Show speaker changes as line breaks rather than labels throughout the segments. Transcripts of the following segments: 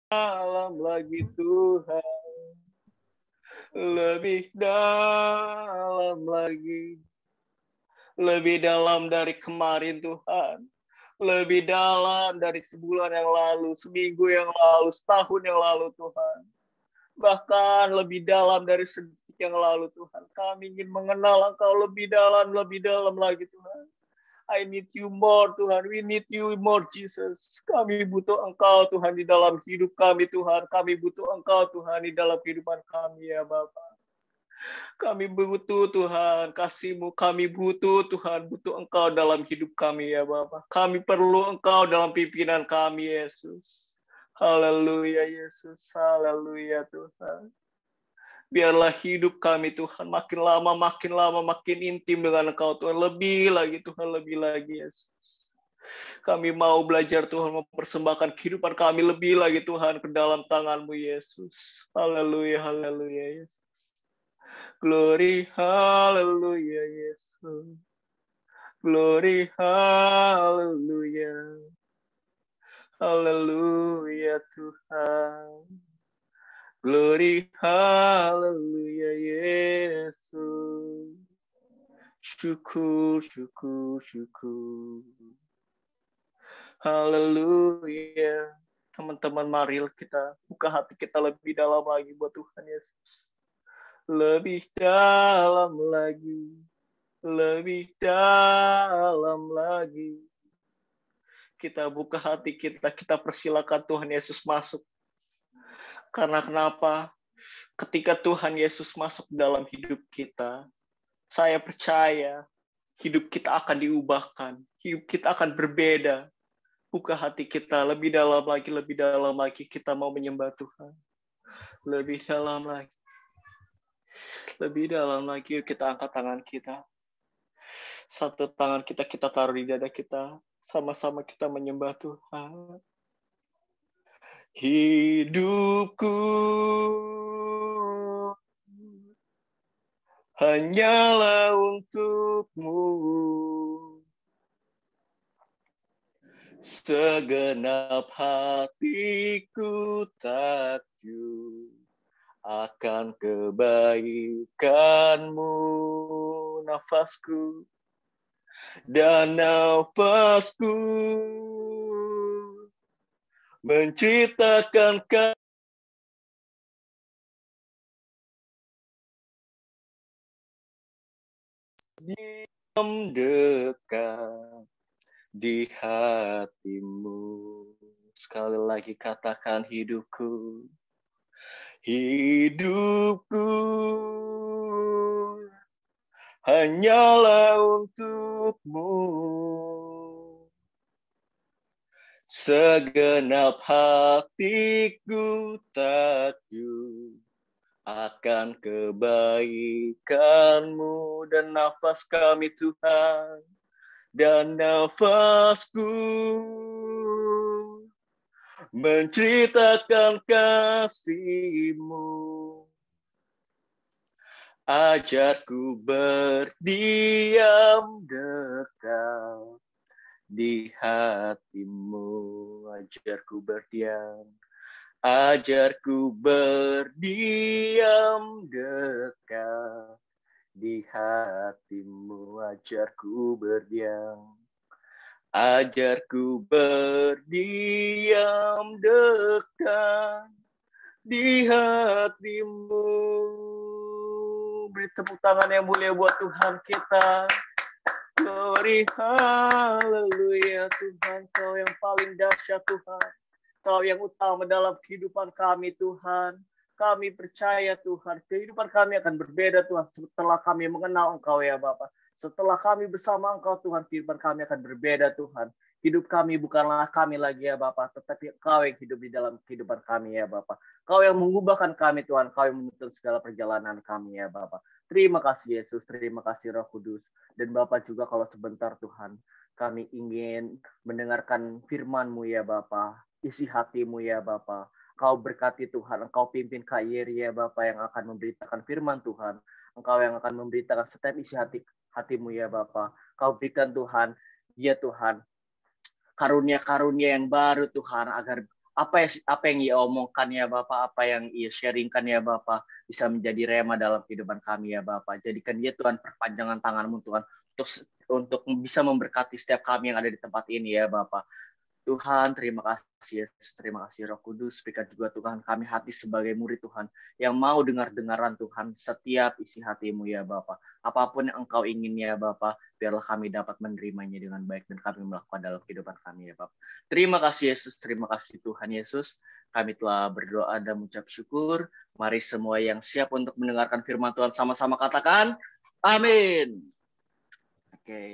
dalam lagi Tuhan, lebih dalam lagi, lebih dalam dari kemarin Tuhan, lebih dalam dari sebulan yang lalu, seminggu yang lalu, setahun yang lalu Tuhan, bahkan lebih dalam dari sedetik yang lalu Tuhan. Kami ingin mengenal Engkau lebih dalam lagi Tuhan. I need you more Tuhan, we need you more Jesus. Kami butuh Engkau Tuhan di dalam hidup kami Tuhan. Kami butuh Engkau Tuhan di dalam kehidupan kami ya Bapa. Kami butuh Tuhan kasih-Mu, kami butuh Tuhan, butuh Engkau dalam hidup kami ya Bapa. Kami perlu Engkau dalam pimpinan kami Yesus. Haleluya Yesus, haleluya Tuhan. Biarlah hidup kami Tuhan makin lama makin intim dengan Engkau Tuhan. Lebih lagi Tuhan, lebih lagi Yesus. Kami mau belajar Tuhan mempersembahkan kehidupan kami lebih lagi Tuhan ke dalam tangan-Mu Yesus. Haleluya, haleluya Yesus. Glory, haleluya Yesus. Glory, haleluya. Haleluya Tuhan. Glory, haleluya Yesus. Syukur, syukur, syukur. Haleluya. Teman-teman, mari kita buka hati kita lebih dalam lagi buat Tuhan Yesus. Lebih dalam lagi. Lebih dalam lagi. Kita buka hati kita persilakan Tuhan Yesus masuk. Karena kenapa? Ketika Tuhan Yesus masuk dalam hidup kita, saya percaya hidup kita akan diubahkan. Hidup kita akan berbeda. Buka hati kita lebih dalam lagi. Kita mau menyembah Tuhan. Lebih dalam lagi. Lebih dalam lagi, yuk kita angkat tangan kita. Satu tangan kita taruh di dada kita. Sama-sama kita menyembah Tuhan. Hidupku hanyalah untuk-Mu. Segenap hatiku takjub akan kebaikan-Mu. Nafasku dan nafasku menciptakan diam dekat di hati-Mu. Sekali lagi katakan hidupku. Hidupku hanyalah untuk-Mu. Segenap hatiku takjub akan kebaikan-Mu. Dan nafas kami Tuhan, dan nafasku menceritakan kasih-Mu. Ajarku berdiam dekat di hati-Mu. Ajarku berdiam. Ajarku berdiam dekat di hati-Mu. Ajarku berdiam. Ajarku berdiam dekat di hati-Mu. Beri tepuk tangan yang mulia buat Tuhan kita. Glory, haleluya Tuhan. Kau yang paling dahsyat Tuhan. Kau yang utama dalam kehidupan kami Tuhan. Kami percaya Tuhan, kehidupan kami akan berbeda Tuhan setelah kami mengenal Engkau ya Bapa. Setelah kami bersama Engkau Tuhan, kehidupan kami akan berbeda Tuhan. Hidup kami bukanlah kami lagi ya Bapa, tetapi Engkau yang hidup di dalam kehidupan kami ya Bapa. Kau yang mengubahkan kami Tuhan, Kau yang menuntun segala perjalanan kami ya Bapa. Terima kasih Yesus, terima kasih Roh Kudus. Dan Bapa juga kalau sebentar Tuhan, kami ingin mendengarkan firman-Mu ya Bapa. Isi hati-Mu ya Bapa. Engkau berkati Tuhan, Engkau pimpin Kak Yeri ya Bapa yang akan memberitakan firman Tuhan. Engkau yang akan memberitakan setiap isi hati-Mu ya Bapa. Kau berikan Tuhan, ya Tuhan, karunia-karunia yang baru Tuhan, agar apa yang ia omongkan ya Bapak, apa yang ia sharingkan ya Bapak, bisa menjadi rema dalam kehidupan kami ya Bapak. Jadikan dia Tuhan perpanjangan tangan-Mu Tuhan, untuk bisa memberkati setiap kami yang ada di tempat ini ya Bapak. Tuhan, terima kasih Yesus, terima kasih Roh Kudus. Berikan juga Tuhan kami hati sebagai murid Tuhan yang mau dengar-dengaran Tuhan setiap isi hati-Mu ya Bapa. Apapun yang Engkau ingin ya Bapa, biarlah kami dapat menerimanya dengan baik dan kami melakukan dalam kehidupan kami ya Bapa. Terima kasih Yesus, terima kasih Tuhan Yesus. Kami telah berdoa dan mengucap syukur. Mari semua yang siap untuk mendengarkan firman Tuhan sama-sama katakan, amin. Oke.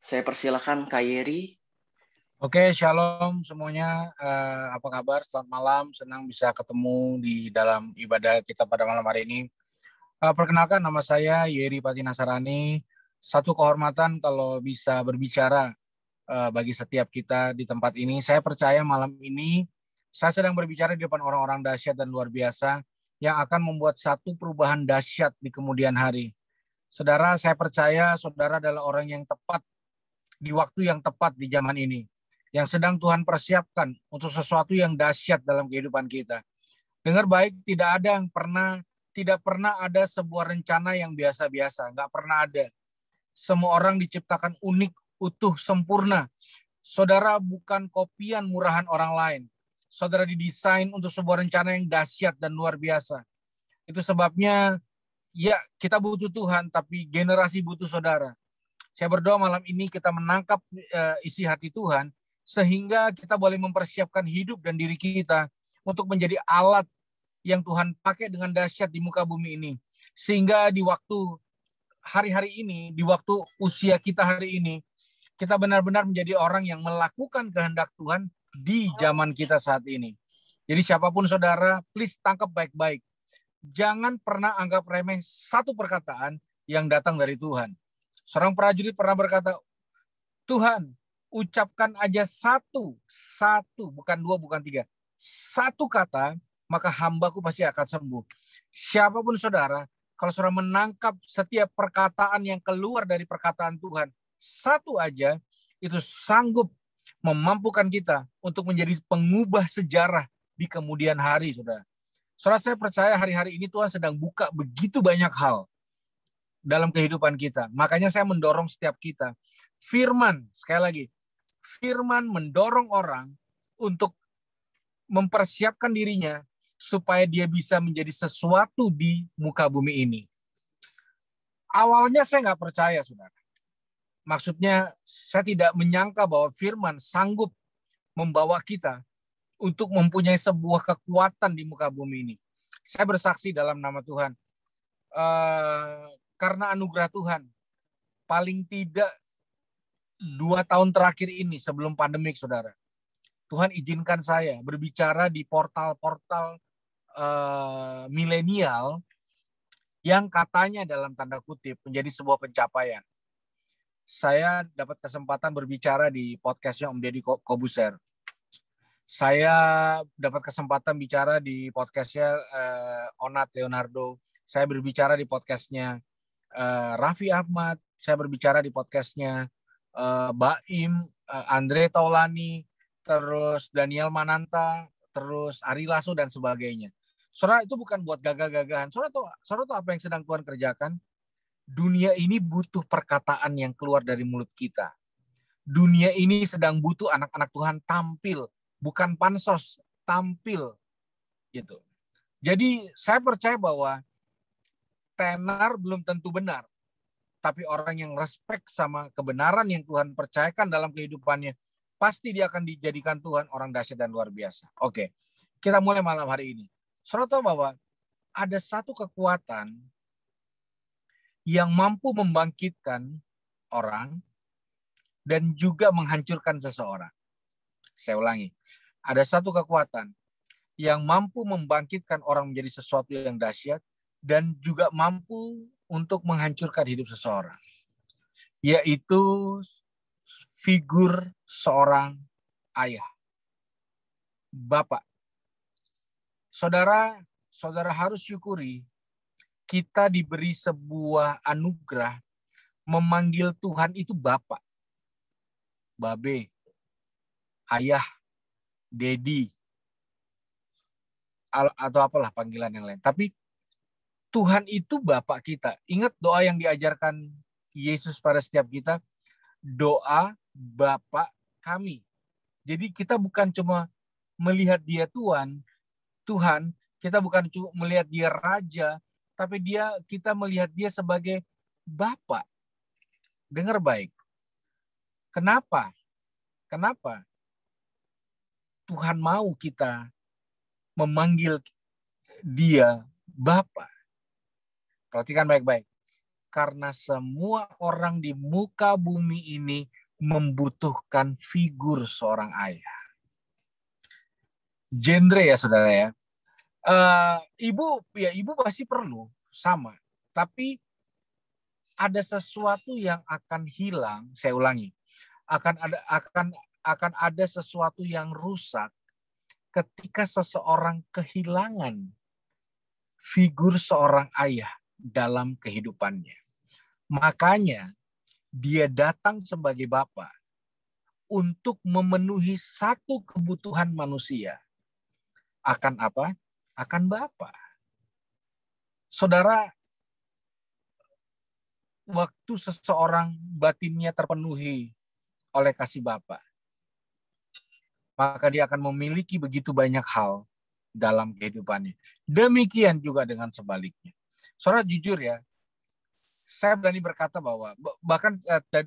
Saya persilakan Kak Yeri.
Oke, shalom semuanya. Apa kabar? Selamat malam. Senang bisa ketemu di dalam ibadah kita pada malam hari ini. Perkenalkan, nama saya Yeri Patinasarani. Satu kehormatan kalau bisa berbicara bagi setiap kita di tempat ini. Saya percaya malam ini saya sedang berbicara di depan orang-orang dahsyat dan luar biasa yang akan membuat satu perubahan dahsyat di kemudian hari. Saudara, saya percaya saudara adalah orang yang tepat di waktu yang tepat di zaman ini, yang sedang Tuhan persiapkan untuk sesuatu yang dahsyat dalam kehidupan kita. Dengar baik, tidak pernah ada sebuah rencana yang biasa-biasa, nggak pernah ada. Semua orang diciptakan unik, utuh, sempurna. Saudara bukan kopian murahan orang lain. Saudara didesain untuk sebuah rencana yang dahsyat dan luar biasa. Itu sebabnya, ya kita butuh Tuhan, tapi generasi butuh saudara. Saya berdoa malam ini kita menangkap isi hati Tuhan, sehingga kita boleh mempersiapkan hidup dan diri kita untuk menjadi alat yang Tuhan pakai dengan dahsyat di muka bumi ini. Sehingga di waktu hari-hari ini, di waktu usia kita hari ini, kita benar-benar menjadi orang yang melakukan kehendak Tuhan di zaman kita saat ini. Jadi siapapun saudara, please tangkap baik-baik. Jangan pernah anggap remeh satu perkataan yang datang dari Tuhan. Seorang prajurit pernah berkata, Tuhan, ucapkan aja satu, bukan dua, bukan tiga. Satu kata, maka hambaku pasti akan sembuh. Siapapun saudara, kalau saudara menangkap setiap perkataan yang keluar dari perkataan Tuhan, satu aja, itu sanggup memampukan kita untuk menjadi pengubah sejarah di kemudian hari, saudara. Saudara, saya percaya hari-hari ini Tuhan sedang buka begitu banyak hal dalam kehidupan kita. Makanya saya mendorong setiap kita. Firman, sekali lagi, firman mendorong orang untuk mempersiapkan dirinya supaya dia bisa menjadi sesuatu di muka bumi ini. Awalnya saya nggak percaya, saudara. Maksudnya saya tidak menyangka bahwa firman sanggup membawa kita untuk mempunyai sebuah kekuatan di muka bumi ini. Saya bersaksi dalam nama Tuhan. Karena anugerah Tuhan, paling tidak 2 tahun terakhir ini sebelum pandemik, saudara, Tuhan izinkan saya berbicara di portal-portal milenial yang katanya dalam tanda kutip menjadi sebuah pencapaian. Saya dapat kesempatan berbicara di podcastnya Om Deddy Kobuser. Saya dapat kesempatan bicara di podcastnya Onat Leonardo. Saya berbicara di podcastnya Raffi Ahmad. Saya berbicara di podcastnya Baim, Andre Taulani, terus Daniel Mananta, terus Ari Lasso dan sebagainya. Saudara, itu bukan buat gagah-gagahan. Saudara tuh apa yang sedang Tuhan kerjakan? Dunia ini butuh perkataan yang keluar dari mulut kita. Dunia ini sedang butuh anak-anak Tuhan tampil, bukan pansos, tampil gitu. Jadi saya percaya bahwa tenar belum tentu benar. Tapi orang yang respect sama kebenaran yang Tuhan percayakan dalam kehidupannya, pasti dia akan dijadikan Tuhan orang dahsyat dan luar biasa. Oke, kita mulai malam hari ini. Saudara tahu bahwa ada satu kekuatan yang mampu membangkitkan orang dan juga menghancurkan seseorang. Saya ulangi, ada satu kekuatan yang mampu membangkitkan orang menjadi sesuatu yang dahsyat dan juga mampu untuk menghancurkan hidup seseorang, yaitu figur seorang ayah, bapak. Saudara harus syukuri kita diberi sebuah anugerah memanggil Tuhan itu bapak, babe, ayah, Dedi, atau apalah panggilan yang lain. Tapi Tuhan itu Bapa kita. Ingat doa yang diajarkan Yesus pada setiap kita, doa Bapa kami. Jadi kita bukan cuma melihat dia Tuhan, kita bukan cuma melihat dia Raja, tapi kita melihat dia sebagai Bapa. Dengar baik. Kenapa? Tuhan mau kita memanggil dia Bapa? Perhatikan baik-baik. Karena semua orang di muka bumi ini membutuhkan figur seorang ayah. Genre ya saudara ya. Ibu pasti perlu sama. Tapi ada sesuatu yang akan hilang, saya ulangi. Akan ada sesuatu yang rusak ketika seseorang kehilangan figur seorang ayah dalam kehidupannya. Makanya dia datang sebagai Bapa untuk memenuhi satu kebutuhan manusia. Akan apa? Akan Bapa. Saudara, waktu seseorang batinnya terpenuhi oleh kasih Bapa, maka dia akan memiliki begitu banyak hal dalam kehidupannya. Demikian juga dengan sebaliknya. Saudara, jujur ya, saya berani berkata bahwa bahkan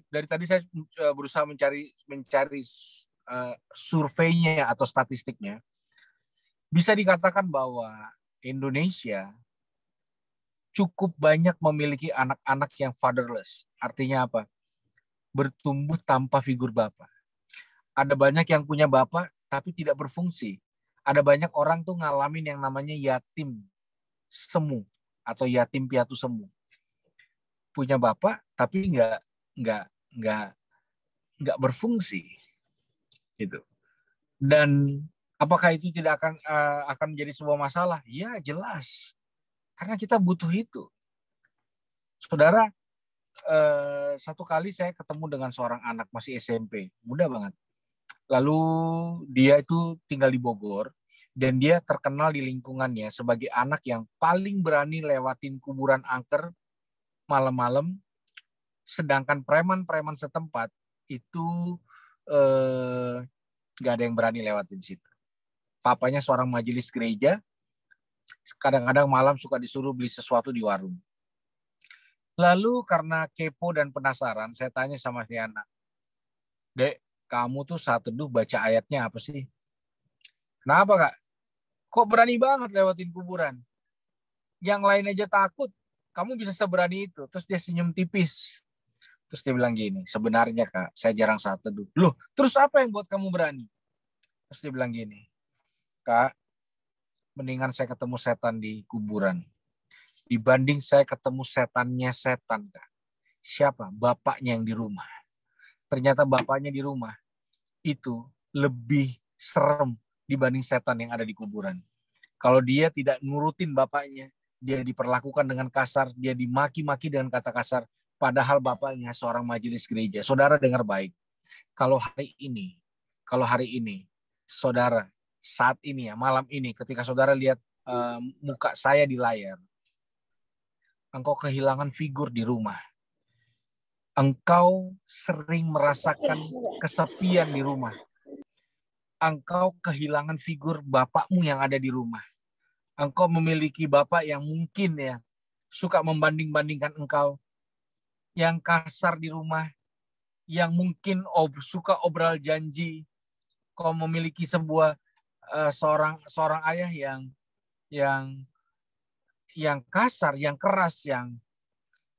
dari tadi saya berusaha mencari surveinya atau statistiknya. Bisa dikatakan bahwa Indonesia cukup banyak memiliki anak-anak yang fatherless. Artinya apa? Bertumbuh tanpa figur Bapa. Ada banyak yang punya Bapa tapi tidak berfungsi. Ada banyak orang tuh ngalamin yang namanya yatim semu atau yatim piatu semu. Punya Bapa tapi nggak berfungsi. Gitu. Dan apakah itu tidak akan menjadi sebuah masalah? Ya, jelas. Karena kita butuh itu. Saudara, satu kali saya ketemu dengan seorang anak masih SMP, muda banget. Lalu dia itu tinggal di Bogor dan dia terkenal di lingkungannya sebagai anak yang paling berani lewatin kuburan angker malam-malam, sedangkan preman-preman setempat itu nggak ada yang berani lewatin situ. Papanya seorang majelis gereja, kadang-kadang malam suka disuruh beli sesuatu di warung. Lalu karena kepo dan penasaran, saya tanya sama si anak, Dek, kamu tuh saat teduh baca ayatnya apa sih? Kenapa Kak? Kok berani banget lewatin kuburan? Yang lain aja takut, kamu bisa seberani itu. Terus dia senyum tipis. Terus dia bilang gini, sebenarnya Kak, saya jarang saat teduh. Loh, terus apa yang buat kamu berani? Terus dia bilang gini, Kak, mendingan saya ketemu setan di kuburan dibanding saya ketemu setannya setan, Kak. Siapa? Bapaknya yang di rumah. Ternyata bapaknya di rumah itu lebih serem dibanding setan yang ada di kuburan. Kalau dia tidak nurutin bapaknya, dia diperlakukan dengan kasar, dia dimaki-maki dengan kata kasar, padahal bapaknya seorang majelis gereja. Saudara dengar baik. Kalau hari ini, saudara, saat ini ya, malam ini, ketika saudara lihat muka saya di layar, engkau kehilangan figur di rumah. Engkau sering merasakan kesepian di rumah. Engkau kehilangan figur bapakmu yang ada di rumah. Engkau memiliki bapak yang mungkin ya suka membanding-bandingkan engkau, yang kasar di rumah, yang mungkin suka obral janji. Kau memiliki sebuah seorang ayah yang kasar, yang keras, yang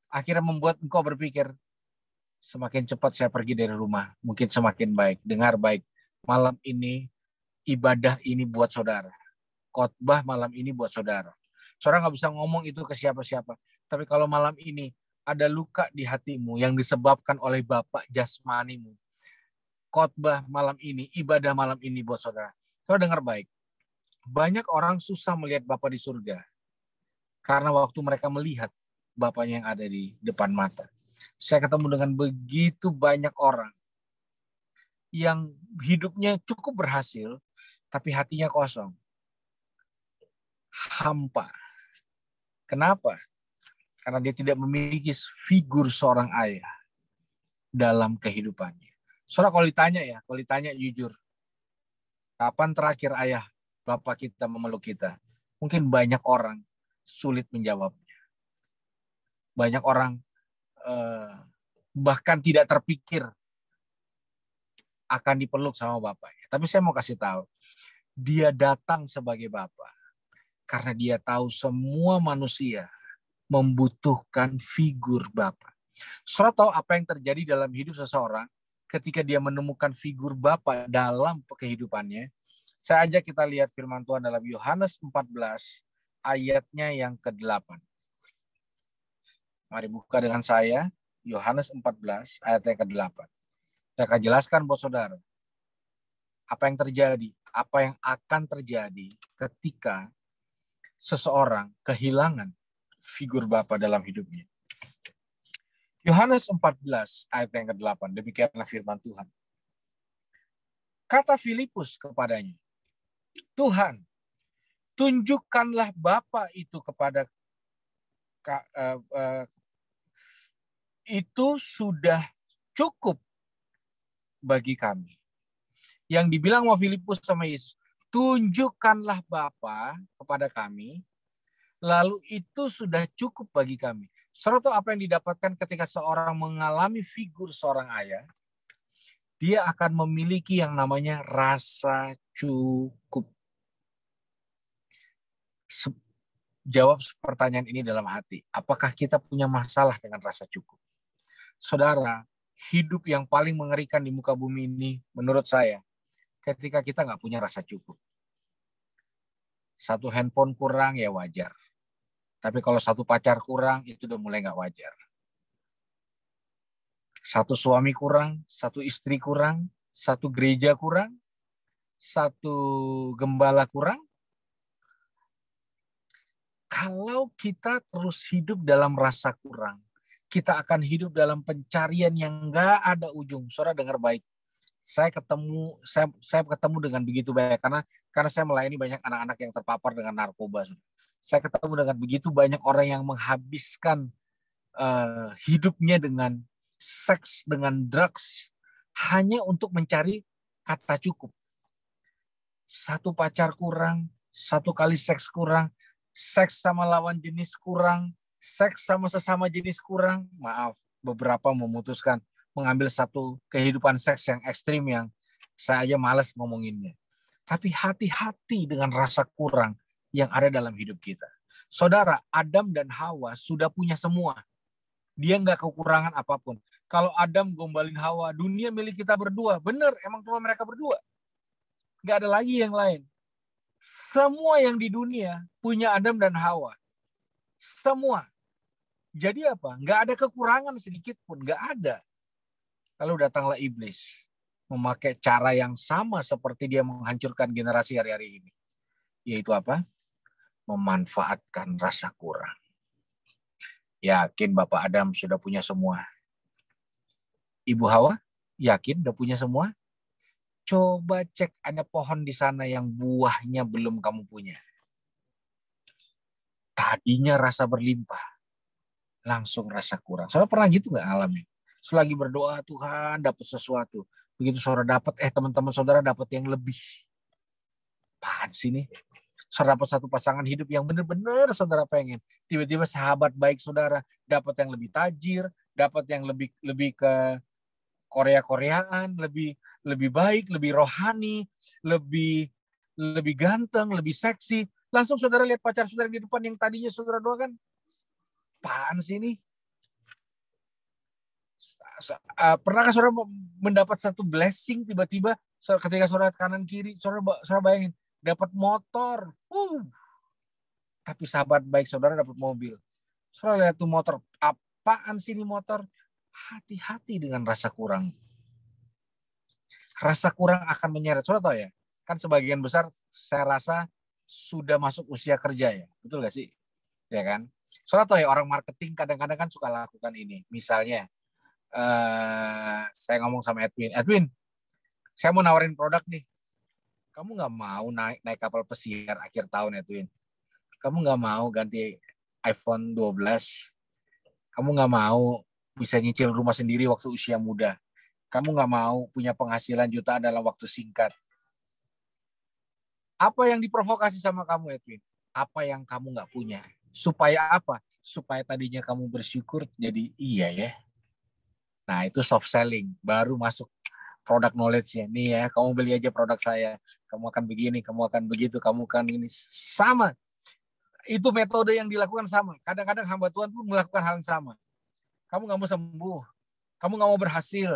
akhirnya membuat engkau berpikir, semakin cepat saya pergi dari rumah, mungkin semakin baik. Dengar baik, malam ini ibadah ini buat saudara. Khotbah malam ini buat saudara. Saudara nggak bisa ngomong itu ke siapa-siapa. Tapi kalau malam ini ada luka di hatimu yang disebabkan oleh bapak jasmanimu, khotbah malam ini, ibadah malam ini buat saudara. Saudara dengar baik. Banyak orang susah melihat Bapa di surga karena waktu mereka melihat Bapaknya yang ada di depan mata. Saya ketemu dengan begitu banyak orang yang hidupnya cukup berhasil, tapi hatinya kosong, hampa. Kenapa? Karena dia tidak memiliki figur seorang ayah dalam kehidupannya. Saudara, kalau ditanya jujur, kapan terakhir ayah bapak kita memeluk kita? Mungkin banyak orang sulit menjawabnya. Banyak orang bahkan tidak terpikir akan dipeluk sama bapaknya. Tapi saya mau kasih tahu, dia datang sebagai bapak karena dia tahu semua manusia membutuhkan figur bapak. Saudara tahu apa yang terjadi dalam hidup seseorang ketika dia menemukan figur bapak dalam kehidupannya? Saya ajak kita lihat firman Tuhan dalam Yohanes 14 ayatnya yang ke-8. Mari buka dengan saya Yohanes 14 ayat yang ke-8. Saya akan jelaskan buat saudara apa yang terjadi, apa yang akan terjadi ketika seseorang kehilangan figur Bapa dalam hidupnya. Yohanes 14 ayat yang ke-8, demikianlah firman Tuhan. Kata Filipus kepadanya, Tuhan, tunjukkanlah Bapa itu kepada itu sudah cukup bagi kami. Yang dibilang sama Filipus sama Yesus, tunjukkanlah Bapa kepada kami, lalu itu sudah cukup bagi kami. Saudara, apa yang didapatkan ketika seorang mengalami figur seorang ayah, dia akan memiliki yang namanya rasa cukup. Jawab pertanyaan ini dalam hati. Apakah kita punya masalah dengan rasa cukup? Saudara, hidup yang paling mengerikan di muka bumi ini, menurut saya, ketika kita nggak punya rasa cukup. Satu handphone kurang ya wajar. Tapi kalau satu pacar kurang, itu udah mulai nggak wajar. Satu suami kurang, satu istri kurang, satu gereja kurang, satu gembala kurang. Kalau kita terus hidup dalam rasa kurang, kita akan hidup dalam pencarian yang nggak ada ujung. Saudara dengar baik. Saya ketemu dengan begitu banyak karena saya melayani banyak anak-anak yang terpapar dengan narkoba. Saya ketemu dengan begitu banyak orang yang menghabiskan hidupnya dengan seks, dengan drugs, hanya untuk mencari kata cukup. Satu pacar kurang, satu kali seks kurang, seks sama lawan jenis kurang, seks sama sesama jenis kurang. Maaf, beberapa memutuskan mengambil satu kehidupan seks yang ekstrim yang saya aja malas ngomonginnya. Tapi hati-hati dengan rasa kurang yang ada dalam hidup kita. Saudara, Adam dan Hawa sudah punya semua. Dia nggak kekurangan apapun. Kalau Adam gombalin Hawa, dunia milik kita berdua. Benar, emang cuma mereka berdua. Nggak ada lagi yang lain. Semua yang di dunia punya Adam dan Hawa. Semua. Jadi apa? Nggak ada kekurangan sedikit pun. Nggak ada. Lalu datanglah iblis. Memakai cara yang sama seperti dia menghancurkan generasi hari-hari ini. Yaitu apa? Memanfaatkan rasa kurang. Yakin Bapak Adam sudah punya semua? Ibu Hawa, yakin udah punya semua? Coba cek ada pohon di sana yang buahnya belum kamu punya. Tadinya rasa berlimpah, langsung rasa kurang. Saudara pernah gitu nggak alami? Selagi berdoa Tuhan dapat sesuatu, begitu saudara dapat, teman-teman saudara dapat yang lebih. Apaan sih ini? Saudara dapat satu pasangan hidup yang benar-benar saudara pengen. Tiba-tiba sahabat baik saudara dapat yang lebih tajir, dapat yang lebih ke Korea-Koreaan, lebih baik, lebih rohani, lebih ganteng, lebih seksi. Langsung saudara lihat pacar saudara di depan yang tadinya saudara doakan. Apaan sih ini? Pernahkah saudara mendapat satu blessing tiba-tiba ketika saudara kanan kiri, saudara bayangin dapat motor, tapi sahabat baik saudara dapat mobil. Saudara lihat tuh motor, apaan sih ini motor? Hati-hati dengan rasa kurang. Rasa kurang akan menyeret. Saudara tahu ya, kan sebagian besar saya rasa sudah masuk usia kerja ya, betul nggak sih? Ya kan? Saudara tahu ya, orang marketing kadang-kadang kan suka lakukan ini. Misalnya, saya ngomong sama Edwin, saya mau nawarin produk nih. Kamu nggak mau naik kapal pesiar akhir tahun ya, Twin? Kamu nggak mau ganti iPhone 12? Kamu nggak mau bisa nyicil rumah sendiri waktu usia muda? Kamu nggak mau punya penghasilan jutaan dalam waktu singkat? Apa yang diprovokasi sama kamu, Edwin? Apa yang kamu nggak punya? Supaya apa? Supaya tadinya kamu bersyukur jadi iya ya. Nah, itu soft selling. Baru masuk product knowledge-nya. Nih ya, kamu beli aja produk saya. Kamu akan begini, kamu akan begitu, kamu akan ini. Sama. Itu metode yang dilakukan sama. Kadang-kadang hamba Tuhan pun melakukan hal yang sama. Kamu nggak mau sembuh. Kamu nggak mau berhasil.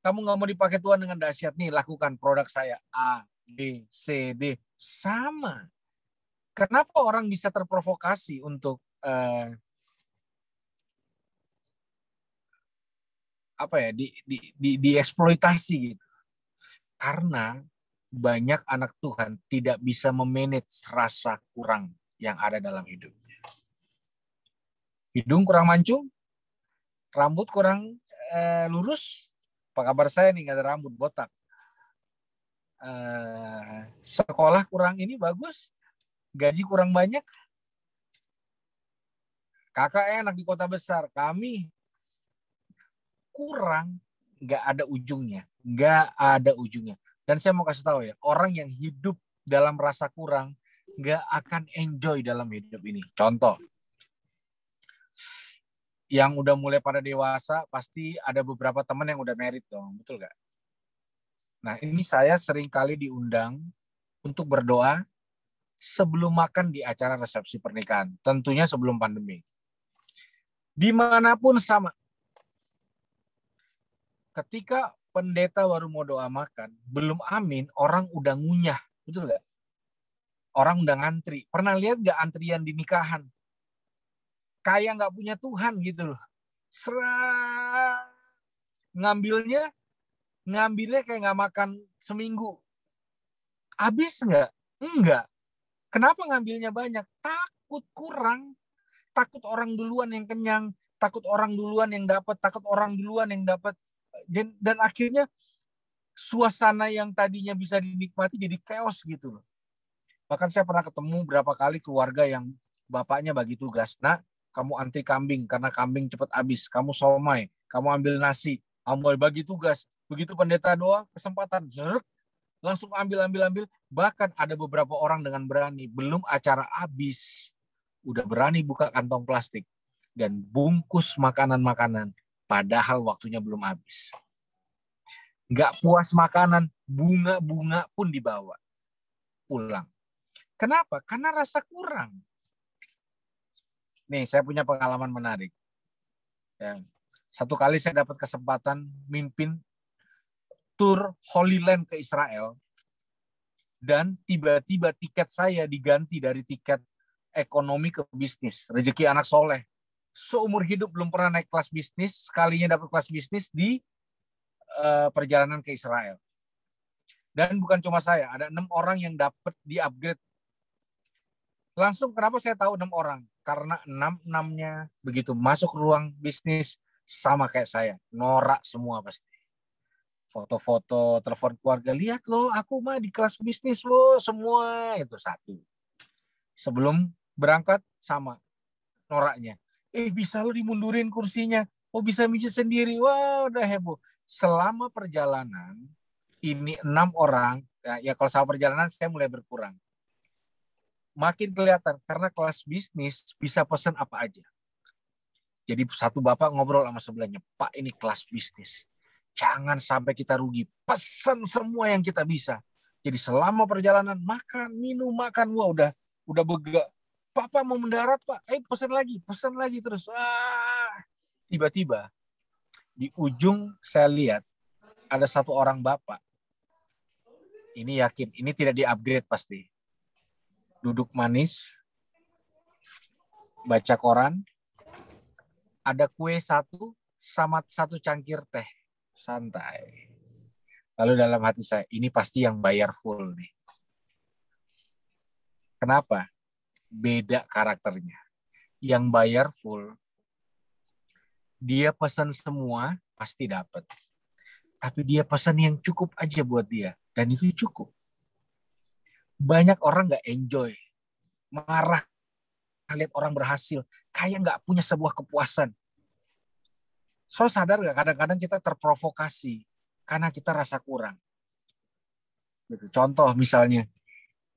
Kamu nggak mau dipakai Tuhan dengan dahsyat. Nih, lakukan produk saya. A, B, C, D. Sama. Kenapa orang bisa terprovokasi untuk dieksploitasi gitu? Karena banyak anak Tuhan tidak bisa memanage rasa kurang yang ada dalam hidupnya. Hidung kurang mancung, rambut kurang lurus. Apa kabar saya nih, nggak ada rambut, botak. Sekolah kurang ini bagus, gaji kurang banyak. Kakak enak di kota besar, kami kurang, nggak ada ujungnya, nggak ada ujungnya. Dan saya mau kasih tahu ya, orang yang hidup dalam rasa kurang nggak akan enjoy dalam hidup ini. Contoh, yang udah mulai pada dewasa pasti ada beberapa teman yang udah married dong, betul nggak? Nah, ini saya sering kali diundang untuk berdoa sebelum makan di acara resepsi pernikahan, tentunya sebelum pandemi. Dimanapun sama. Ketika pendeta baru mau doa makan, belum amin, orang udah ngunyah, betul nggak? Orang udah ngantri. Pernah lihat nggak antrian di nikahan? Kayak nggak punya Tuhan gitu loh. Serah ngambilnya kayak nggak makan seminggu. Habis nggak? Enggak. Kenapa ngambilnya banyak? Takut kurang. Takut orang duluan yang kenyang. Takut orang duluan yang dapat. Takut orang duluan yang dapat. Dan akhirnya suasana yang tadinya bisa dinikmati jadi chaos gitu loh. Bahkan saya pernah ketemu berapa kali keluarga yang bapaknya bagi tugas. Nah, kamu antri kambing karena kambing cepat habis. Kamu somai, kamu ambil nasi, kamu bagi tugas. Begitu pendeta doa, kesempatan, jeruk, langsung ambil. Bahkan ada beberapa orang dengan berani, belum acara habis, udah berani buka kantong plastik dan bungkus makanan-makanan, padahal waktunya belum habis. Nggak puas makanan, bunga-bunga pun dibawa pulang. Kenapa? Karena rasa kurang. Nih, saya punya pengalaman menarik. Ya. Satu kali saya dapat kesempatan mimpin tur Holy Land ke Israel, dan tiba-tiba tiket saya diganti dari tiket ekonomi ke bisnis. Rezeki anak soleh. Seumur hidup belum pernah naik kelas bisnis, sekalinya dapat kelas bisnis di perjalanan ke Israel. Dan bukan cuma saya, ada 6 orang yang dapat di-upgrade. Langsung kenapa saya tahu 6 orang? Karena 6-6-nya begitu masuk ruang bisnis sama kayak saya. Norak semua pasti. Foto-foto, telepon keluarga. Lihat loh, aku mah di kelas bisnis loh semua. Itu satu. Sebelum berangkat sama noraknya. Bisa lo dimundurin kursinya. Oh bisa mijit sendiri. Wah udah heboh. Selama perjalanan, ini 6 orang. Ya kalau sama perjalanan saya mulai berkurang. Makin kelihatan karena kelas bisnis bisa pesan apa aja. Jadi satu bapak ngobrol sama sebelahnya, Pak ini kelas bisnis, jangan sampai kita rugi, pesan semua yang kita bisa. Jadi selama perjalanan makan, minum, makan, wah udah begak. Papa mau mendarat Pak, pesan lagi terus. Tiba-tiba di ujung saya lihat ada satu orang bapak. Ini yakin, ini tidak di-upgrade pasti. Duduk manis, baca koran, ada kue satu sama satu cangkir teh, santai. Lalu dalam hati saya, ini pasti yang bayar full nih. Kenapa? Beda karakternya. Yang bayar full, dia pesan semua, pasti dapat. Tapi dia pesan yang cukup aja buat dia. Dan itu cukup. Banyak orang nggak enjoy, marah lihat orang berhasil, kayak nggak punya sebuah kepuasan. So sadar nggak kadang-kadang kita terprovokasi karena kita rasa kurang. Gitu. Contoh misalnya,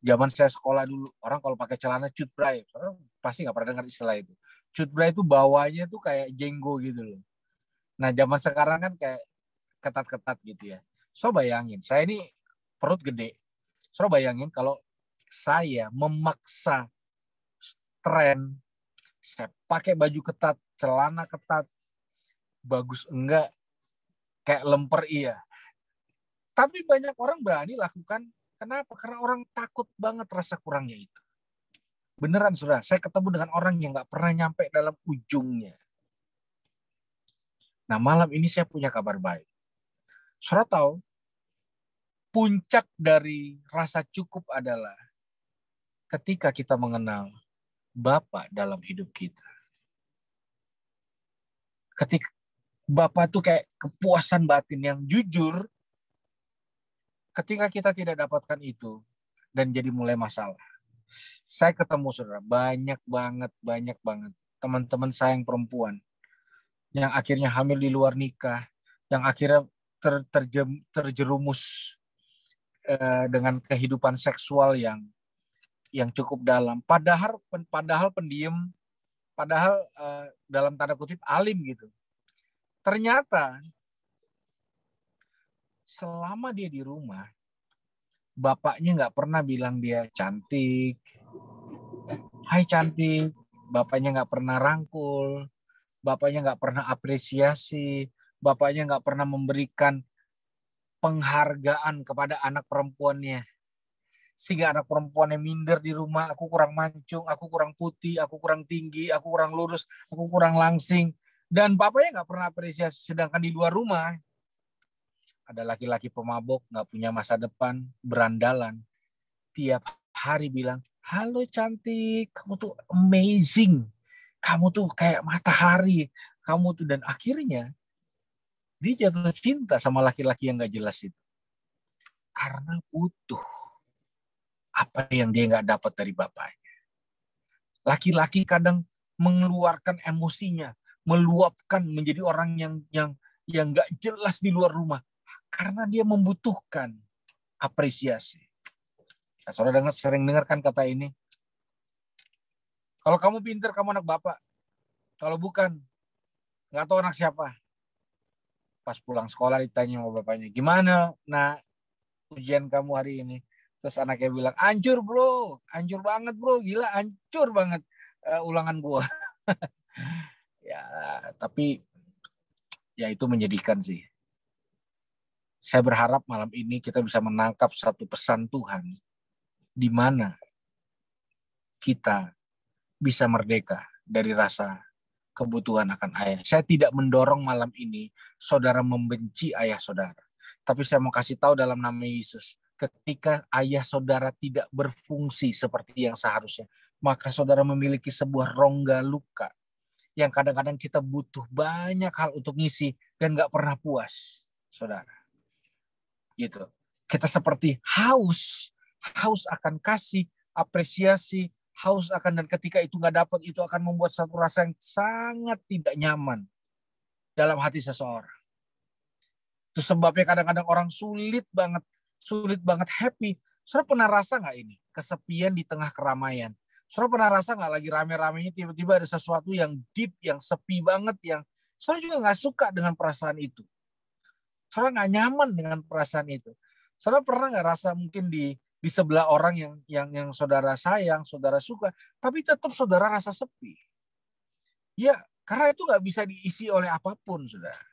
zaman saya sekolah dulu, orang kalau pakai celana cutbray, orang pasti nggak pernah dengar istilah itu. Cutbray itu bawahnya tuh kayak jenggo gitu loh. Nah zaman sekarang kan kayak ketat-ketat gitu ya. So bayangin, saya ini perut gede. So bayangin kalau saya memaksa tren, saya pakai baju ketat, celana ketat, bagus enggak, kayak lemper iya. Tapi banyak orang berani lakukan. Kenapa? Karena orang takut banget rasa kurangnya itu. Beneran, saudara. Saya ketemu dengan orang yang nggak pernah nyampe dalam ujungnya. Nah, malam ini saya punya kabar baik. Saudara tahu, puncak dari rasa cukup adalah ketika kita mengenal Bapa dalam hidup kita. Ketika Bapa tuh kayak kepuasan batin yang jujur, ketika kita tidak dapatkan itu, dan jadi mulai masalah. Saya ketemu, saudara, banyak banget teman-teman saya yang perempuan yang akhirnya hamil di luar nikah, yang akhirnya terjerumus dengan kehidupan seksual yang cukup dalam. Padahal pendiam, padahal dalam tanda kutip alim gitu. Ternyata selama dia di rumah, bapaknya nggak pernah bilang dia cantik, hai cantik. Bapaknya nggak pernah rangkul, bapaknya nggak pernah apresiasi, bapaknya nggak pernah memberikan penghargaan kepada anak perempuannya. Sehingga anak perempuannya minder di rumah, aku kurang mancung, aku kurang putih, aku kurang tinggi, aku kurang lurus, aku kurang langsing. Dan bapaknya nggak pernah apresiasi. Sedangkan di luar rumah, ada laki-laki pemabok, nggak punya masa depan, berandalan. Tiap hari bilang, halo cantik, kamu tuh amazing. Kamu tuh kayak matahari. Kamu tuh, dan akhirnya dia jatuh cinta sama laki-laki yang gak jelas itu. Karena butuh apa yang dia gak dapat dari bapaknya. Laki-laki kadang mengeluarkan emosinya, meluapkan menjadi orang yang gak jelas di luar rumah. Karena dia membutuhkan apresiasi. Nah, saudara sering dengarkan kata ini. Kalau kamu pintar, kamu anak bapak. Kalau bukan, nggak tahu anak siapa. Pas pulang sekolah ditanya sama bapaknya, gimana nah ujian kamu hari ini? Terus anaknya bilang, hancur bro, hancur banget bro, gila hancur banget ulangan gua. Ya, tapi ya itu menyedihkan sih. Saya berharap malam ini kita bisa menangkap satu pesan Tuhan, di mana kita bisa merdeka dari rasa kebutuhan akan ayah. Saya tidak mendorong malam ini saudara membenci ayah saudara. Tapi saya mau kasih tahu dalam nama Yesus, ketika ayah saudara tidak berfungsi seperti yang seharusnya, maka saudara memiliki sebuah rongga luka yang kadang-kadang kita butuh banyak hal untuk ngisi dan gak pernah puas, saudara. Gitu. Kita seperti haus akan kasih, apresiasi, haus akan, dan ketika itu nggak dapat, itu akan membuat satu rasa yang sangat tidak nyaman dalam hati seseorang. Itu sebabnya kadang-kadang orang sulit banget happy. Saudara pernah rasa nggak ini kesepian di tengah keramaian? Saudara pernah rasa nggak lagi rame-ramenya tiba-tiba ada sesuatu yang deep, yang sepi banget, yang saudara juga nggak suka dengan perasaan itu. Saudara nggak nyaman dengan perasaan itu. Saudara pernah nggak rasa mungkin di sebelah orang yang saudara sayang, saudara suka, tapi tetap saudara rasa sepi. Ya, karena itu nggak bisa diisi oleh apapun, saudara.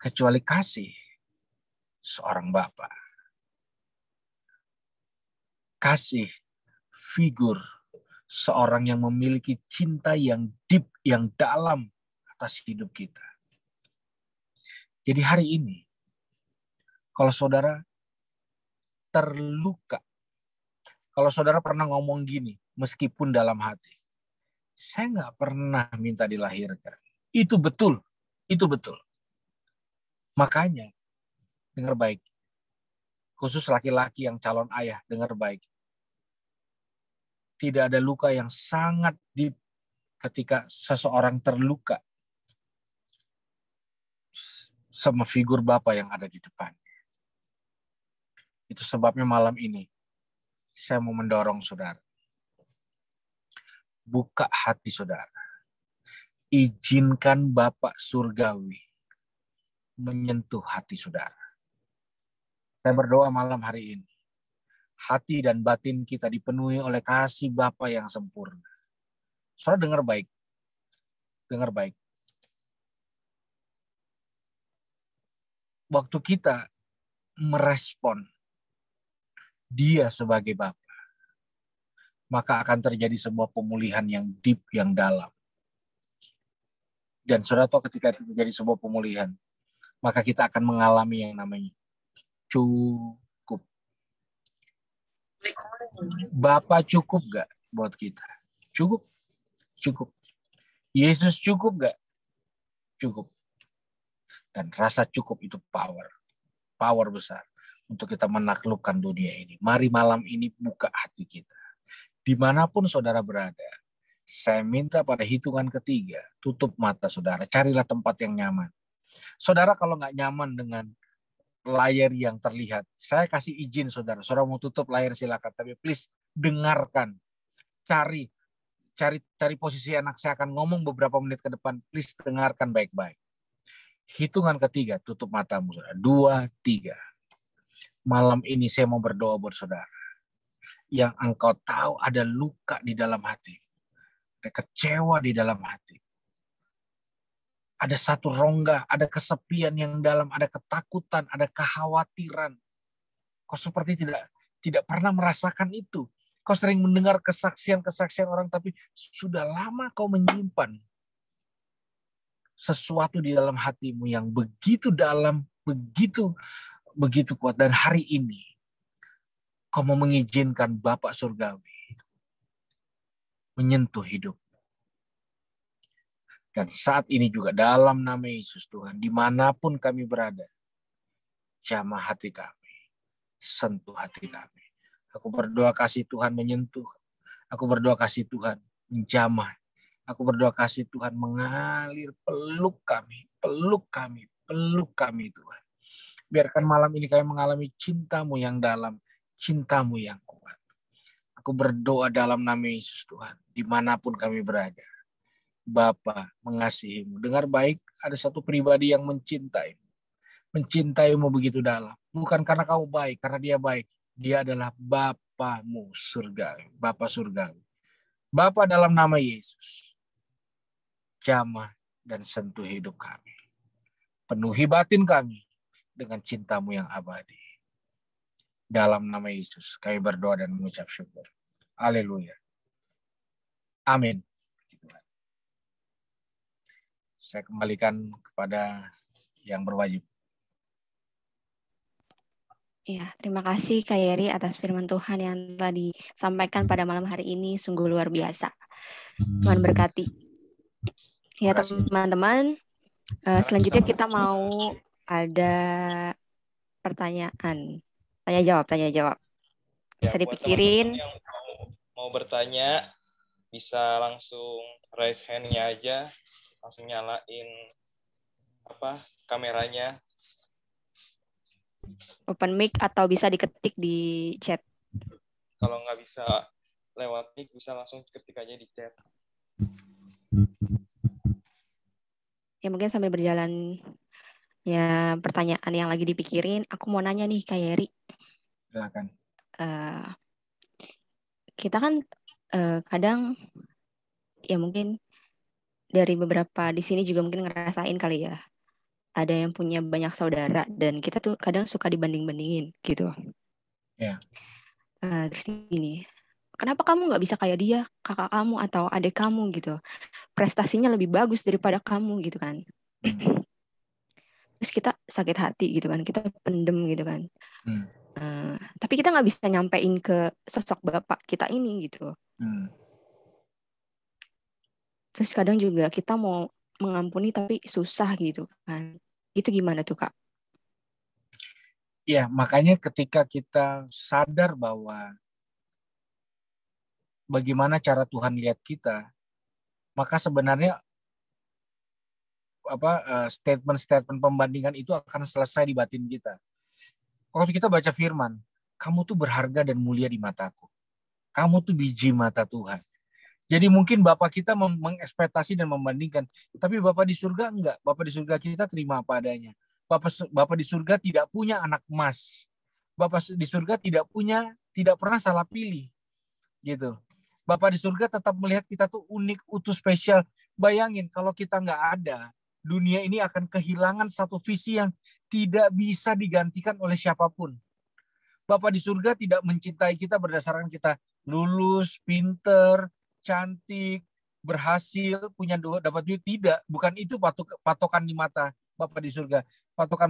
Kecuali kasih seorang Bapa. Kasih figur seorang yang memiliki cinta yang deep, yang dalam atas hidup kita. Jadi hari ini, kalau saudara terluka, kalau saudara pernah ngomong gini, meskipun dalam hati, saya nggak pernah minta dilahirkan. Itu betul. Itu betul. Makanya, dengar baik. khusus laki-laki yang calon ayah, dengar baik. Tidak ada luka yang sangat deep ketika seseorang terluka sama figur Bapa yang ada di depan. Itu sebabnya malam ini saya mau mendorong saudara. Buka hati saudara. Izinkan Bapa surgawi menyentuh hati saudara. Saya berdoa malam hari ini. Hati dan batin kita dipenuhi oleh kasih Bapa yang sempurna. Saudara dengar baik. Dengar baik. Waktu kita merespon Dia sebagai Bapa, maka akan terjadi sebuah pemulihan yang deep, yang dalam. Dan saudara tahu ketika itu terjadi sebuah pemulihan, maka kita akan mengalami yang namanya cukup. Bapa cukup gak buat kita? Cukup. Cukup. Yesus cukup gak? Cukup. Dan rasa cukup itu power. Power besar untuk kita menaklukkan dunia ini. Mari malam ini buka hati kita. Dimanapun saudara berada, saya minta pada hitungan ketiga, tutup mata saudara, carilah tempat yang nyaman. Saudara kalau nggak nyaman dengan layar yang terlihat, saya kasih izin saudara mau tutup layar silakan, tapi please dengarkan, cari posisi anak saya akan ngomong beberapa menit ke depan, please dengarkan baik-baik. Hitungan ketiga, tutup matamu saudara, 2, 3. Malam ini saya mau berdoa buat saudara yang engkau tahu ada luka di dalam hati, ada kecewa di dalam hati, ada satu rongga, ada kesepian yang dalam, ada ketakutan, ada kekhawatiran. Kau seperti tidak pernah merasakan itu. Kau sering mendengar kesaksian-kesaksian orang, tapi sudah lama kau menyimpan sesuatu di dalam hatimu yang begitu dalam, begitu kuat. Dan hari ini kau mau mengizinkan Bapa Surgawi menyentuh hidup. Dan saat ini juga dalam nama Yesus Tuhan, dimanapun kami berada, jamah hati kami, sentuh hati kami. Aku berdoa kasih Tuhan menyentuh. Aku berdoa kasih Tuhan menjamah. Aku berdoa kasih Tuhan mengalir, peluk kami Tuhan. Biarkan malam ini kami mengalami cinta-Mu yang dalam, cinta-Mu yang kuat. Aku berdoa dalam nama Yesus Tuhan, dimanapun kami berada. Bapa mengasihimu. Dengar baik, ada satu pribadi yang mencintaimu. Mencintaimu begitu dalam. Bukan karena kamu baik, karena dia baik. Dia adalah Bapamu surgawi. Bapa surgawi. Bapa dalam nama Yesus. Jamah dan sentuh hidup kami. Penuhi batin kami dengan cintamu yang abadi. Dalam nama Yesus, kami berdoa dan mengucap syukur. Haleluya. Amin. Saya kembalikan kepada yang berwajib.
Ya, terima kasih Kak Yeri atas firman Tuhan yang telah disampaikan pada malam hari ini, sungguh luar biasa. Tuhan berkati. Ya teman-teman, selanjutnya kita mau ada pertanyaan. Tanya jawab. Bisa
Ya,
dipikirin.
Yang mau bertanya, bisa langsung raise hand-nya aja, langsung nyalain kameranya.
Open mic atau bisa diketik di chat.
Kalau nggak bisa lewat mic, bisa langsung ketik aja di chat.
Ya mungkin sambil berjalan ya pertanyaan yang lagi dipikirin, aku mau nanya nih Kak Yeri.
Silakan.
Kita kan kadang ya mungkin dari beberapa di sini juga mungkin ngerasain kali ya. Ada yang punya banyak saudara dan kita tuh kadang suka dibanding-bandingin gitu.
Ya.
Terus gini, kenapa kamu nggak bisa kayak dia, kakak kamu atau adik kamu gitu? Prestasinya lebih bagus daripada kamu gitu kan? Terus kita sakit hati gitu kan, kita pendem gitu kan. Tapi kita nggak bisa nyampein ke sosok bapak kita ini gitu. Terus kadang juga kita mau mengampuni tapi susah gitu kan. Itu gimana tuh Kak?
Ya, makanya ketika kita sadar bahwa bagaimana cara Tuhan lihat kita, maka sebenarnya statement-statement pembandingan itu akan selesai di batin kita. Kalau kita baca firman, kamu tuh berharga dan mulia di mataku. Kamu tuh biji mata Tuhan. Jadi mungkin Bapak kita mengekspektasi dan membandingkan, tapi Bapak di surga enggak. Bapak di surga kita terima apa adanya. Bapak di surga tidak punya anak emas. Bapak di surga tidak pernah salah pilih, gitu. Bapak di surga tetap melihat kita tuh unik, utuh, spesial. Bayangin kalau kita nggak ada, dunia ini akan kehilangan satu visi yang tidak bisa digantikan oleh siapapun. Bapak di surga tidak mencintai kita berdasarkan kita lulus, pinter, cantik, berhasil, punya dapat duit. Tidak, bukan itu patokan di mata Bapak di surga. Patokan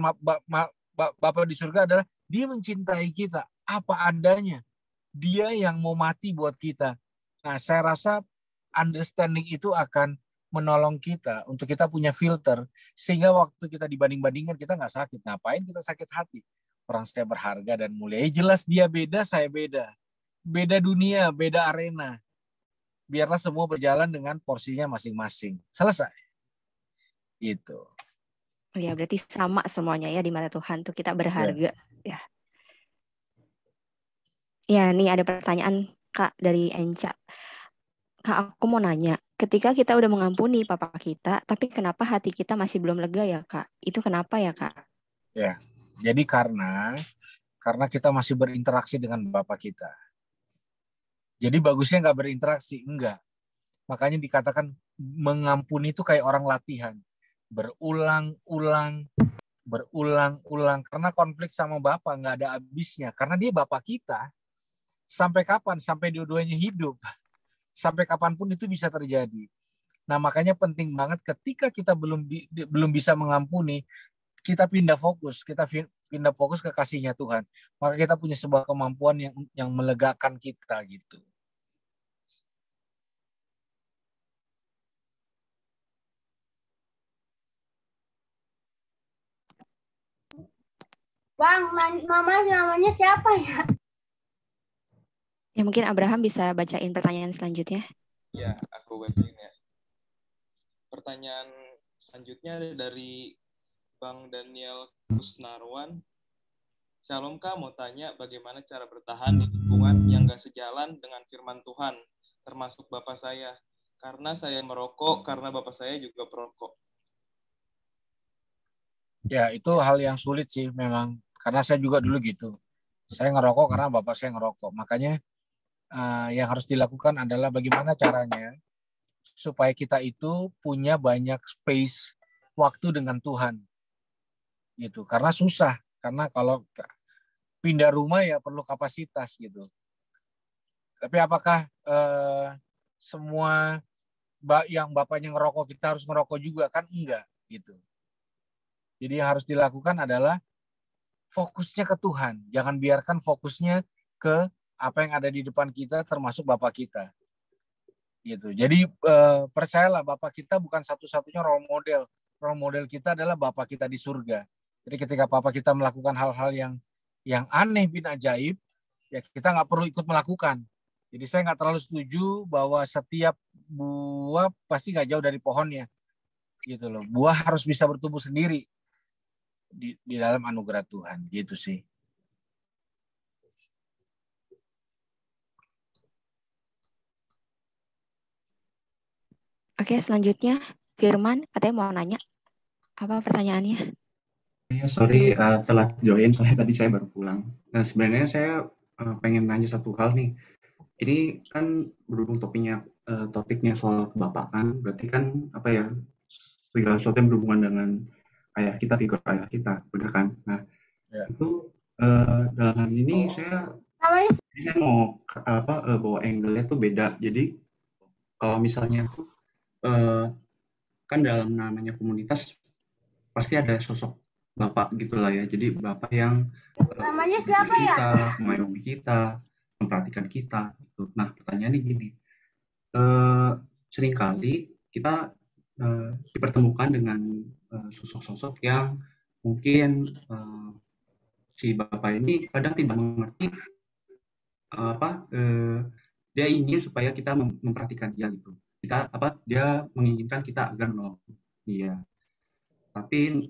Bapak di surga adalah dia mencintai kita apa adanya. Dia yang mau mati buat kita. Nah, saya rasa understanding itu akan menolong kita untuk kita punya filter, sehingga waktu kita dibanding-bandingkan kita nggak sakit. Ngapain kita sakit hati? Orang saya berharga dan mulia. Jelas dia beda, saya beda. Beda dunia, beda arena. Biarlah semua berjalan dengan porsinya masing-masing. Selesai. Itu.
Ya, berarti sama semuanya ya di mata Tuhan tuh kita berharga. Ya. Ya, nih ada pertanyaan Kak dari Enca. Kak, aku mau nanya, ketika kita udah mengampuni papa kita, tapi kenapa hati kita masih belum lega ya, Kak? Itu kenapa ya, Kak?
Ya, jadi karena kita masih berinteraksi dengan Bapak kita. Jadi bagusnya nggak berinteraksi, enggak. Makanya dikatakan mengampuni itu kayak orang latihan. Berulang-ulang. Karena konflik sama Bapak nggak ada habisnya. Karena dia Bapak kita. Sampai kapan? Sampai dua-duanya hidup. Sampai kapanpun itu bisa terjadi. Nah, makanya penting banget ketika kita belum bisa mengampuni, kita pindah fokus ke kasihnya Tuhan. Maka kita punya sebuah kemampuan yang melegakan kita gitu.
Bang, mama namanya siapa ya?
Ya, mungkin Abraham bisa bacain pertanyaan selanjutnya.
Ya, aku bacain ya. Pertanyaan selanjutnya dari Bang Daniel Kusnarwan. Shalom Kak, mau tanya bagaimana cara bertahan di lingkungan yang gak sejalan dengan firman Tuhan, termasuk Bapak saya. Karena saya merokok, karena Bapak saya juga perokok.
Ya, itu hal yang sulit sih memang. Karena saya juga dulu gitu. Saya ngerokok karena Bapak saya ngerokok. Makanya yang harus dilakukan adalah bagaimana caranya supaya kita itu punya banyak space waktu dengan Tuhan. Gitu. Karena susah. Karena kalau pindah rumah ya perlu kapasitas gitu. Tapi apakah semua yang bapaknya ngerokok kita harus ngerokok juga? Kan enggak gitu. Jadi yang harus dilakukan adalah fokusnya ke Tuhan. Jangan biarkan fokusnya ke apa yang ada di depan kita termasuk Bapak kita. Gitu. Jadi percayalah Bapak kita bukan satu-satunya role model. Role model kita adalah Bapak kita di surga. Jadi ketika Bapak kita melakukan hal-hal yang aneh bin ajaib, ya kita nggak perlu ikut melakukan. Jadi saya nggak terlalu setuju bahwa setiap buah pasti nggak jauh dari pohonnya. Gitu loh. Buah harus bisa bertumbuh sendiri di dalam anugerah Tuhan. Gitu sih.
Oke, selanjutnya Firman katanya mau nanya. Apa pertanyaannya?
Ya, sorry telat join, soalnya tadi saya baru pulang. Nah, sebenarnya saya pengen nanya satu hal nih. Ini kan berhubung topiknya soal kebapakan, berarti kan apa ya, segala sesuatu yang berhubungan dengan ayah kita, figur ayah kita, benar kan? Nah, itu dalam hal ini saya mau bawa angle-nya tuh beda. Jadi kalau misalnya kan dalam namanya komunitas pasti ada sosok bapak gitulah ya. Jadi bapak yang
namanya siapa
kita, mengayomi kita, memperhatikan kita. Gitu. Nah, pertanyaannya gini, seringkali kita dipertemukan dengan sosok-sosok yang mungkin si bapak ini kadang tidak mengerti dia ingin supaya kita memperhatikan dia gitu. Dia menginginkan kita agar menolong dia. Tapi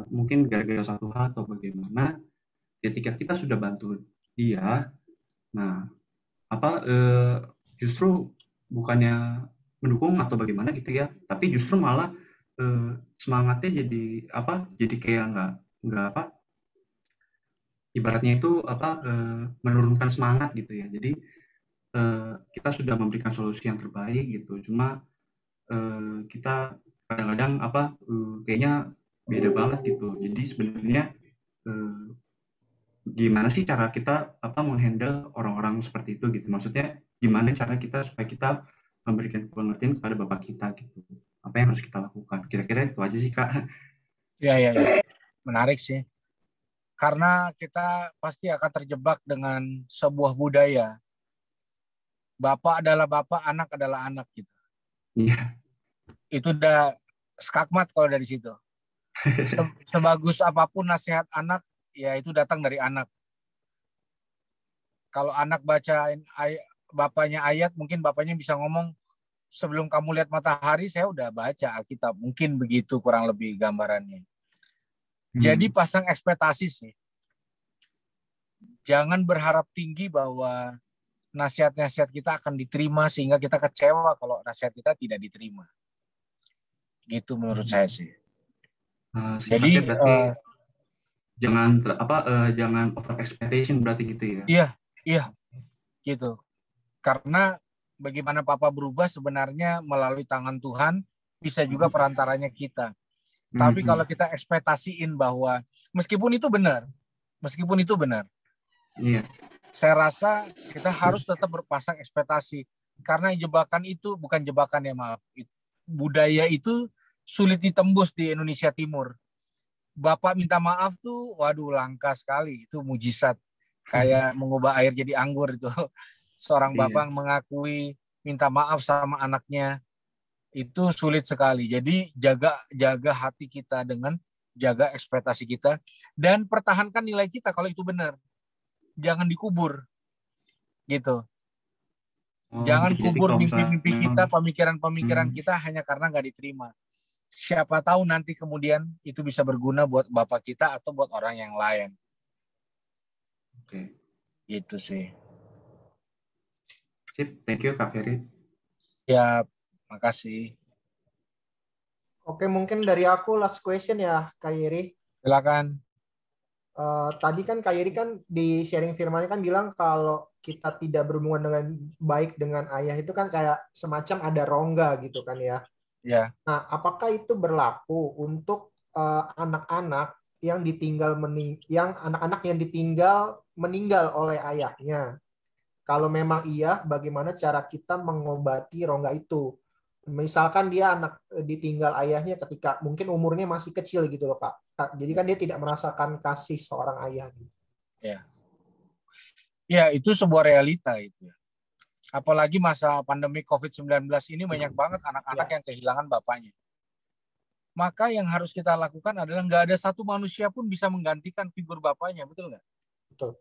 mungkin gara-gara satu hal atau bagaimana, ketika kita sudah bantu dia, nah justru bukannya mendukung atau bagaimana gitu ya, tapi justru malah semangatnya jadi kayak nggak ibaratnya itu menurunkan semangat gitu ya. Jadi kita sudah memberikan solusi yang terbaik gitu, cuma kita kadang-kadang kayaknya beda banget gitu. Jadi sebenarnya gimana sih cara kita menghandle orang-orang seperti itu gitu, maksudnya gimana cara kita supaya kita memberikan pengertian kepada bapak kita gitu, apa yang harus kita lakukan, kira-kira itu aja sih Kak.
Ya, menarik sih, karena kita pasti akan terjebak dengan sebuah budaya bapak adalah bapak, anak adalah anak gitu.
Iya.
Itu udah skakmat kalau dari situ. Sebagus apapun nasihat anak, ya itu datang dari anak. Kalau anak bacain bapaknya ayat, mungkin bapaknya bisa ngomong, sebelum kamu lihat matahari, saya udah baca Alkitab. Mungkin begitu kurang lebih gambarannya. Jadi pasang ekspektasi sih. Jangan berharap tinggi bahwa nasihat-nasihat kita akan diterima sehingga kita kecewa kalau nasihat kita tidak diterima. Gitu menurut saya sih. Jadi
jangan over expectation berarti gitu ya.
Iya, gitu. Karena bagaimana Papa berubah sebenarnya melalui tangan Tuhan, bisa juga perantaranya kita. Tapi kalau kita ekspektasiin bahwa meskipun itu benar,
iya,
saya rasa kita harus tetap berpasang ekspektasi. Karena jebakan itu bukan jebakan ya, maaf. Budaya itu sulit ditembus di Indonesia Timur. Bapak minta maaf tuh, waduh langka sekali. Itu mujizat. Kayak mengubah air jadi anggur itu. Seorang bapak mengakui minta maaf sama anaknya. Itu sulit sekali. Jadi jaga hati kita dengan jaga ekspektasi kita. Dan pertahankan nilai kita kalau itu benar. Jangan dikubur. Gitu. Jangan kubur mimpi-mimpi kita, pemikiran-pemikiran kita hanya karena nggak diterima. Siapa tahu nanti kemudian itu bisa berguna buat bapak kita atau buat orang yang lain.
Oke.
Itu sih.
Sip, thank you Kak Ferry.
Ya, makasih.
Oke, mungkin dari aku last question ya Kak Yeri.
Silakan.
Tadi kan Kak Yeri kan di sharing firman-nya kan bilang kalau kita tidak berhubungan dengan baik dengan ayah itu kan kayak semacam ada rongga gitu kan ya.
Ya.
Nah, apakah itu berlaku untuk anak-anak yang anak-anak yang ditinggal meninggal oleh ayahnya? Kalau memang iya, bagaimana cara kita mengobati rongga itu? Misalkan dia anak ditinggal ayahnya ketika mungkin umurnya masih kecil gitu loh Kak. Jadi kan dia tidak merasakan kasih seorang ayah.
Ya. Ya, itu sebuah realita itu. Apalagi masa pandemi COVID-19 ini banyak banget anak-anak yang kehilangan bapaknya. Maka yang harus kita lakukan adalah nggak ada satu manusia pun bisa menggantikan figur bapaknya, betul nggak?
Betul.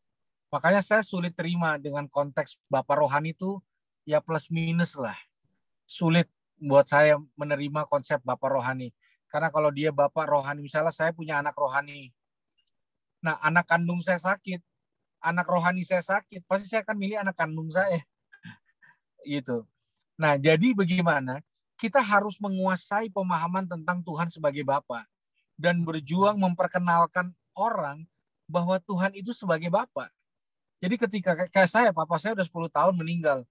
Makanya saya sulit terima dengan konteks bapak rohani itu ya plus minus lah. Sulit buat saya menerima konsep bapak rohani. Karena kalau dia bapak rohani, misalnya saya punya anak rohani. Nah, anak kandung saya sakit, anak rohani saya sakit, pasti saya akan milih anak kandung saya. Gitu. Nah, jadi bagaimana? Kita harus menguasai pemahaman tentang Tuhan sebagai Bapa dan berjuang memperkenalkan orang bahwa Tuhan itu sebagai Bapa. Jadi ketika kayak saya, papa saya udah 10 tahun meninggal.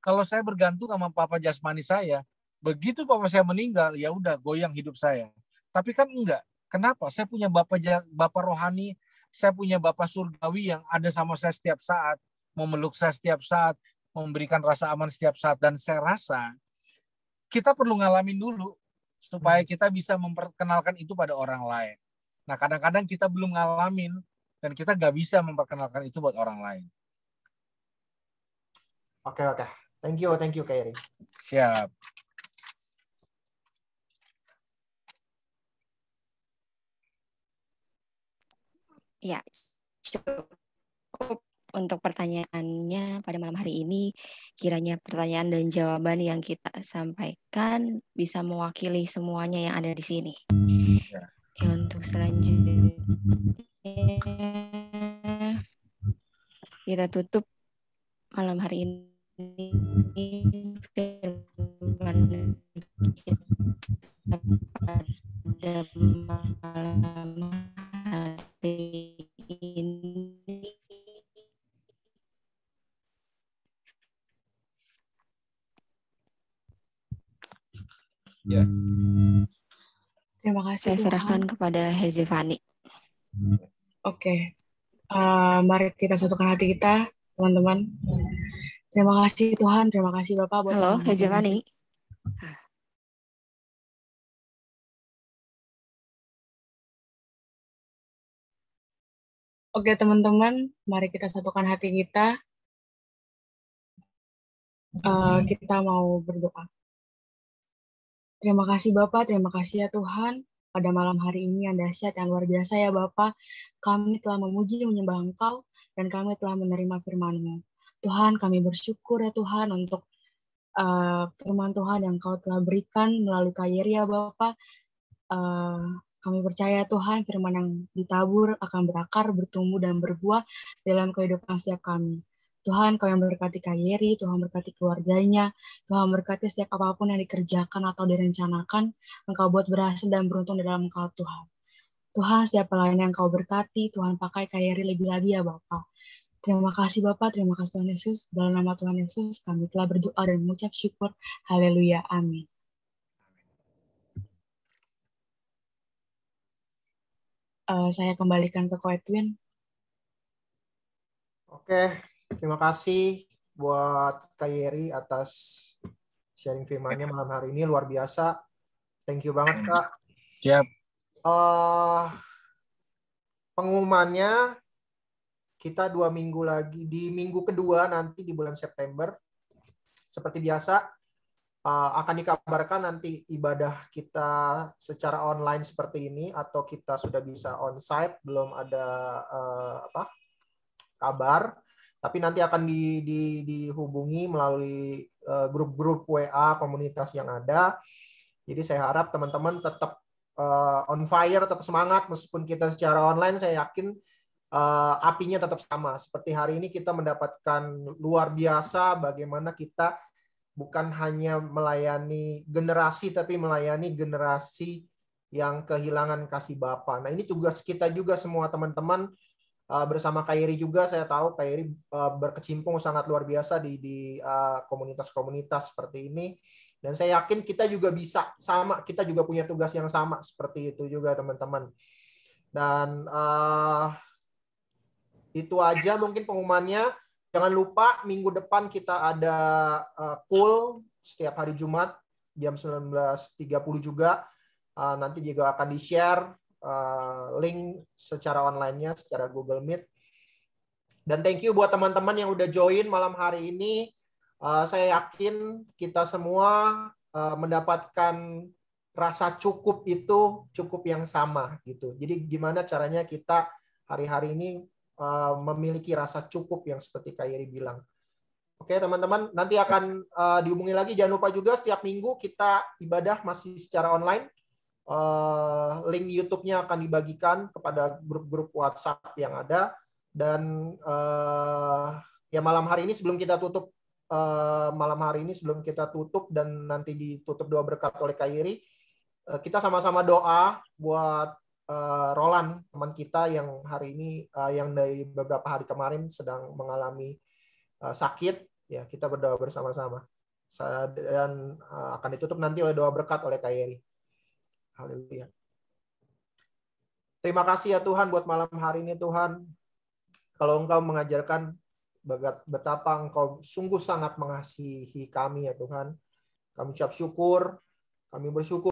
Kalau saya bergantung sama papa jasmani saya, begitu papa saya meninggal, ya udah goyang hidup saya. Tapi kan enggak. Kenapa? Saya punya Bapa rohani, saya punya Bapa surgawi yang ada sama saya setiap saat, memeluk saya setiap saat, memberikan rasa aman setiap saat. Dan saya rasa kita perlu ngalamin dulu supaya kita bisa memperkenalkan itu pada orang lain. Nah, kadang-kadang kita belum ngalamin dan kita nggak bisa memperkenalkan itu buat orang lain.
Oke. Thank you Kak Yeri.
Siap.
Ya, cukup untuk pertanyaannya pada malam hari ini. Kiranya pertanyaan dan jawaban yang kita sampaikan bisa mewakili semuanya yang ada di sini. Ya, untuk selanjutnya kita tutup malam hari ini firman kita pada malam hari ini.
Ya.
Terima kasih
Saya serahkan
Tuhan.
kepada Hezifani.
Oke. Mari kita satukan hati kita, teman-teman. Terima kasih Tuhan, terima kasih Bapak buat
Halo, Hezifani.
Oke teman-teman, mari kita satukan hati kita. Kita mau berdoa. Terima kasih Bapak, terima kasih ya Tuhan. Pada malam hari ini yang dahsyat, yang luar biasa ya Bapak. Kami telah memuji, menyembah Engkau, dan kami telah menerima firman-Mu. Tuhan, kami bersyukur ya Tuhan untuk firman Tuhan yang Kau telah berikan melalui Kayeri ya Bapak. Kami percaya Tuhan firman yang ditabur akan berakar, bertumbuh, dan berbuah dalam kehidupan setiap kami. Tuhan, Kau yang berkati Kayeri, Tuhan berkati keluarganya, Tuhan berkati setiap apapun yang dikerjakan atau direncanakan, Engkau buat berhasil dan beruntung di dalam Engkau Tuhan. Tuhan, setiap pelayan yang Kau berkati, Tuhan pakai Kayeri lebih lagi ya Bapak. Terima kasih Bapak, terima kasih Tuhan Yesus. Dalam nama Tuhan Yesus, kami telah berdoa dan mengucap syukur. Haleluya, amin. Saya kembalikan ke Ko Edwin.
Oke, terima kasih buat Kak Yeri atas sharing firman-Nya malam hari ini, luar biasa. Thank you banget Kak.
Siap.
Pengumumannya kita 2 minggu lagi, di minggu kedua nanti di bulan September, seperti biasa akan dikabarkan nanti ibadah kita secara online seperti ini atau kita sudah bisa onsite, belum ada kabar, tapi nanti akan dihubungi melalui grup-grup WA komunitas yang ada. Jadi saya harap teman-teman tetap on fire, tetap semangat meskipun kita secara online. Saya yakin apinya tetap sama. Seperti hari ini kita mendapatkan luar biasa bagaimana kita bukan hanya melayani generasi, tapi melayani generasi yang kehilangan kasih Bapa. Nah, ini tugas kita juga semua teman-teman. Bersama Kayeri juga, saya tahu Kayeri berkecimpung sangat luar biasa di komunitas-komunitas seperti ini. Dan saya yakin kita juga bisa sama, kita juga punya tugas yang sama seperti itu juga teman-teman. Dan itu aja mungkin pengumumannya. Jangan lupa minggu depan kita ada pool setiap hari Jumat jam 19.30 juga. Nanti juga akan di-share link secara online-nya, secara Google Meet. Dan thank you buat teman-teman yang udah join malam hari ini. Saya yakin kita semua mendapatkan rasa cukup itu cukup yang sama gitu. Jadi gimana caranya kita hari-hari ini memiliki rasa cukup yang seperti Kak Yeri bilang. Oke teman-teman, nanti akan dihubungi lagi. Jangan lupa juga setiap minggu kita ibadah masih secara online. Link YouTube-nya akan dibagikan kepada grup-grup WhatsApp yang ada. Dan ya malam hari ini sebelum kita tutup dan nanti ditutup doa berkat oleh Kak Yeri, kita sama-sama doa buat Roland, teman kita yang hari ini yang dari beberapa hari kemarin sedang mengalami sakit. Ya, kita berdoa bersama-sama. Dan akan ditutup nanti oleh doa berkat oleh Kak Yeri. Haleluya. Terima kasih ya Tuhan buat malam hari ini Tuhan. Kalau Engkau mengajarkan betapa Engkau sungguh sangat mengasihi kami ya Tuhan. Kami ucap syukur, kami bersyukur